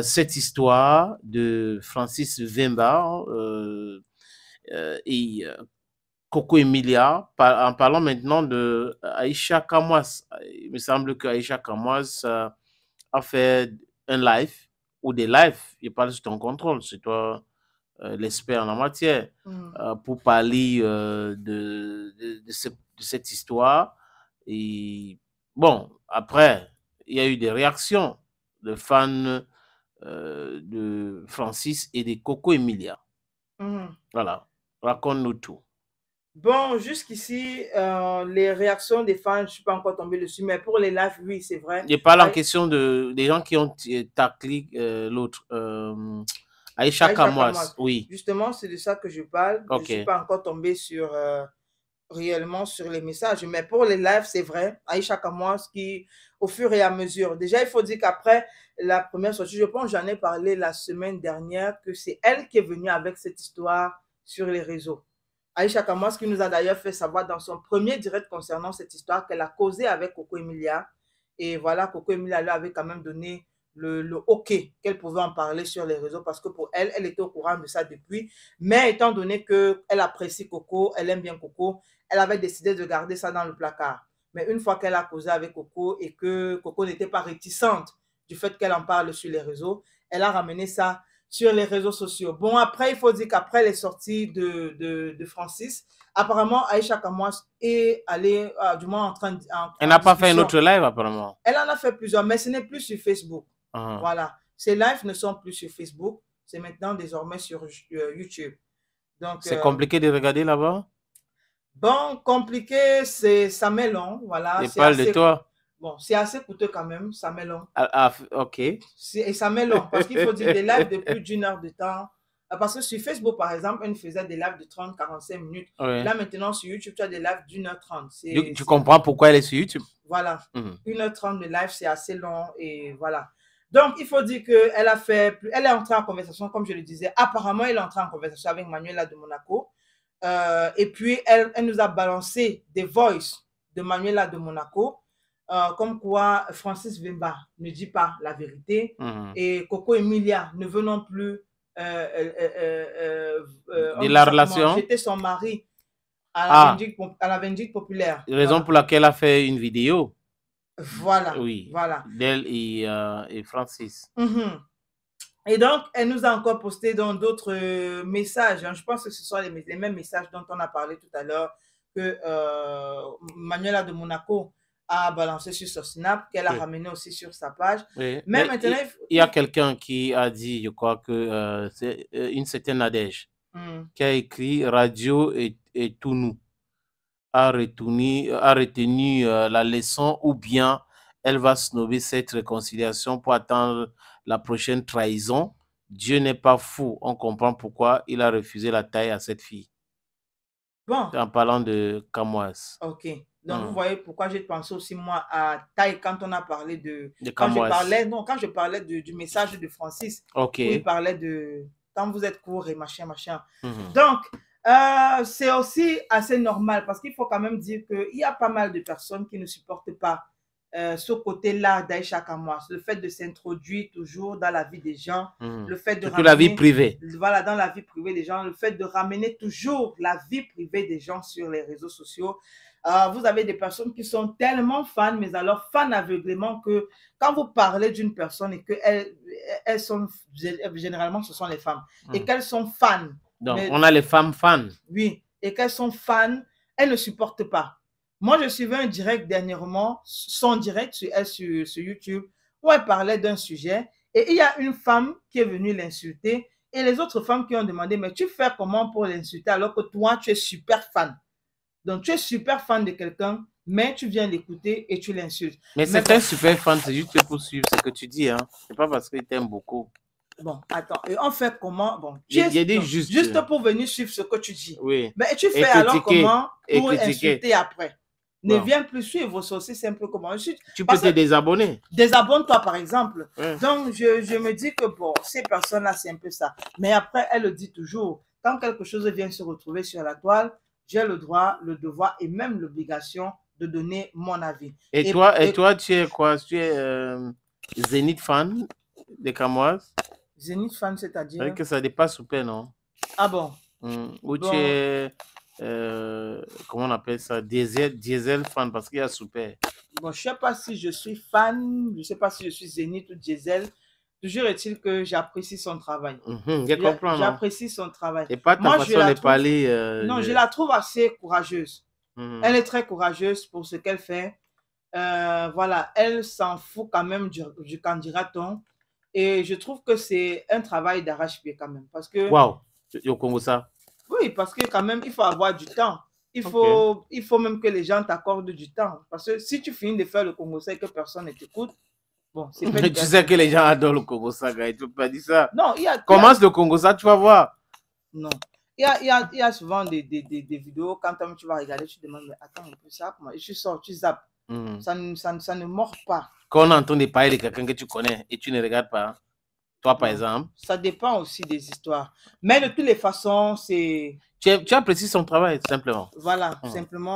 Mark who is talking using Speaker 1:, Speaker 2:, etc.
Speaker 1: cette histoire de Francis Vemba et Coco Emilia, en parlant maintenant de Aïcha Kamoas. Il me semble que Aïcha Kamoas a fait un live ou des lives, je parle sous ton contrôle, c'est toi l'expert en la matière, pour parler de cette histoire. Et bon, après, il y a eu des réactions de fans de Francis et de Coco Emilia. Voilà, raconte-nous tout.
Speaker 2: Bon, jusqu'ici, les réactions des fans, je ne suis pas encore tombé dessus, mais pour les lives, oui, c'est vrai.
Speaker 1: Je parle en question des gens qui ont taclé l'autre, Aïcha Kamoas. Oui.
Speaker 2: Justement, c'est de ça que je parle.
Speaker 1: Okay.
Speaker 2: Je ne suis pas encore tombé sur, réellement sur les messages, mais pour les lives, c'est vrai. Aïcha Kamoas qui, au fur et à mesure, déjà, il faut dire qu'après la première sortie, je pense, j'en ai parlé la semaine dernière, que c'est elle qui est venue avec cette histoire sur les réseaux. Aïcha Kamoas qui nous a d'ailleurs fait savoir dans son premier direct concernant cette histoire qu'elle a causé avec Coco Emilia. Et voilà, Coco Emilia lui avait quand même donné le OK qu'elle pouvait en parler sur les réseaux parce que pour elle, elle était au courant de ça depuis. Mais étant donné qu'elle apprécie Coco, elle aime bien Coco, elle avait décidé de garder ça dans le placard. Mais une fois qu'elle a causé avec Coco et que Coco n'était pas réticente du fait qu'elle en parle sur les réseaux, elle a ramené ça sur les réseaux sociaux. Bon, après, il faut dire qu'après les sorties de Francis, apparemment, Aïcha Kamoas est allée, du moins en train de...
Speaker 1: Elle n'a pas fait un autre live, apparemment.
Speaker 2: Elle en a fait plusieurs, mais ce n'est plus sur Facebook. Voilà. Ces lives ne sont plus sur Facebook. C'est maintenant désormais sur YouTube.
Speaker 1: C'est compliqué de regarder là-bas?
Speaker 2: Bon, compliqué, ça met long. Voilà.
Speaker 1: Et parle de toi.
Speaker 2: Bon, c'est assez coûteux quand même, ça met long.
Speaker 1: OK.
Speaker 2: Et ça met long, parce qu'il faut dire des lives de plus d'une heure de temps. Parce que sur Facebook, par exemple, on faisait des lives de 30-45 minutes.
Speaker 1: Oui.
Speaker 2: Là, maintenant, sur YouTube, tu as des lives d'1h30.
Speaker 1: Tu comprends pourquoi elle est sur YouTube?
Speaker 2: Voilà. 1h30 de live, c'est assez long et voilà. Donc, il faut dire qu'elle est entrée en conversation, comme je le disais. Apparemment, elle est entrée en conversation avec Manuela de Monaco. Et puis, elle nous a balancé des voices de Manuela de Monaco. Comme quoi Francis Vemba ne dit pas la vérité et Coco Emilia ne veut non plus
Speaker 1: de la relation,
Speaker 2: jeter son mari à la vindicte populaire.
Speaker 1: Raison pour laquelle elle a fait une vidéo.
Speaker 2: Voilà.
Speaker 1: Oui.
Speaker 2: Voilà.
Speaker 1: D'elle et Francis.
Speaker 2: Et donc, elle nous a encore posté dans d'autres messages. Je pense que ce sont les mêmes messages dont on a parlé tout à l'heure que Manuela de Monaco a balancé sur son Snap, qu'elle a ramené aussi sur sa page.
Speaker 1: Oui. Mais maintenant, il y a quelqu'un qui a dit, je crois que c'est une certaine Nadège, qui a écrit Radio et tout nous a retenu la leçon, ou bien elle va snobber cette réconciliation pour attendre la prochaine trahison. Dieu n'est pas fou, on comprend pourquoi il a refusé la taille à cette fille. Bon. En parlant de Kamoas.
Speaker 2: Ok. Donc, vous voyez pourquoi j'ai pensé aussi, moi, à taille quand on a parlé de
Speaker 1: quand
Speaker 2: je parlais du message de Francis.
Speaker 1: Ok.
Speaker 2: Où il parlait de quand vous êtes court et machin. Donc, c'est aussi assez normal parce qu'il faut quand même dire qu'il y a pas mal de personnes qui ne supportent pas ce côté-là d'Aïcha Kamoas, le fait de s'introduire toujours dans la vie des gens, le fait de
Speaker 1: ramener la vie privée.
Speaker 2: Voilà, dans la vie privée des gens, le fait de ramener toujours la vie privée des gens sur les réseaux sociaux. Vous avez des personnes qui sont tellement fans, mais alors fans aveuglément que quand vous parlez d'une personne et que elles sont, généralement ce sont les femmes, et qu'elles sont fans.
Speaker 1: Donc, on a les femmes fans.
Speaker 2: Oui, et qu'elles sont fans, elles ne supportent pas. Moi, je suivais un direct dernièrement, son direct sur YouTube, où elle parlait d'un sujet, et il y a une femme qui est venue l'insulter, et les autres femmes qui ont demandé, mais tu fais comment pour l'insulter alors que toi, tu es super fan? Donc, tu es super fan de quelqu'un, mais tu viens l'écouter et tu l'insultes.
Speaker 1: Mais c'est un super fan, c'est juste pour suivre ce que tu dis, hein. C'est pas parce qu'il t'aime beaucoup.
Speaker 2: Bon, attends, et on fait comment? Bon,
Speaker 1: juste
Speaker 2: pour venir suivre ce que tu dis.
Speaker 1: Oui.
Speaker 2: Mais tu fais alors comment pour insulter après? Ne viens plus suivre, c'est aussi simple comment.
Speaker 1: Tu peux te désabonner.
Speaker 2: Désabonne-toi, par exemple. Donc, je me dis que bon, ces personnes-là, c'est un peu ça. Mais après, elle le dit toujours. Quand quelque chose vient se retrouver sur la toile, j'ai le droit, le devoir et même l'obligation de donner mon avis.
Speaker 1: Et toi, tu es quoi? Tu es Zénith fan? des Camoises.
Speaker 2: Zénith fan,
Speaker 1: C'est
Speaker 2: c'est-à-dire?
Speaker 1: que ça dépasse Super, non?
Speaker 2: Ah bon?
Speaker 1: Ou tu
Speaker 2: Bon,
Speaker 1: es, comment on appelle ça? Diesel fan, parce qu'il y a Super.
Speaker 2: bon, je sais pas si je suis fan, je sais pas si je suis Zénith ou Diesel. Toujours est-il que j'apprécie son travail.
Speaker 1: Je comprends, non?
Speaker 2: J'apprécie son travail.
Speaker 1: Et pas ta
Speaker 2: Moi, je
Speaker 1: façon
Speaker 2: la
Speaker 1: de
Speaker 2: trouve,
Speaker 1: parler.
Speaker 2: non, je la trouve assez courageuse. Elle
Speaker 1: Mhm.
Speaker 2: est très courageuse pour ce qu'elle fait. Voilà, elle s'en fout quand même du candidaton. Et je trouve que c'est un travail d'arrache-pied quand même. Parce que,
Speaker 1: Waouh, au Congo, ça.
Speaker 2: oui, parce que quand même, il faut avoir du temps.
Speaker 1: Ok.
Speaker 2: Il faut même que les gens t'accordent du temps. Parce que si tu finis de faire le Congo et que personne ne t'écoute, bon, c'est pas une
Speaker 1: Tu sais
Speaker 2: personne.
Speaker 1: que les gens adorent le Congo, ça, gars. Tu peux pas dire ça.
Speaker 2: Non,
Speaker 1: Commence le Congo, ça, tu vas voir.
Speaker 2: non. Il y a souvent des vidéos, quand tu vas regarder, tu te demandes, mais attends un peu ça, comment? Et tu sors, tu zappes. Ça ne mord pas.
Speaker 1: Quand on entend parler de quelqu'un que tu connais et tu ne regardes pas, toi, par
Speaker 2: Non.
Speaker 1: exemple.
Speaker 2: Ça dépend aussi des histoires. Mais de toutes les façons, c'est...
Speaker 1: Tu apprécies son travail, tout simplement.
Speaker 2: Voilà, simplement.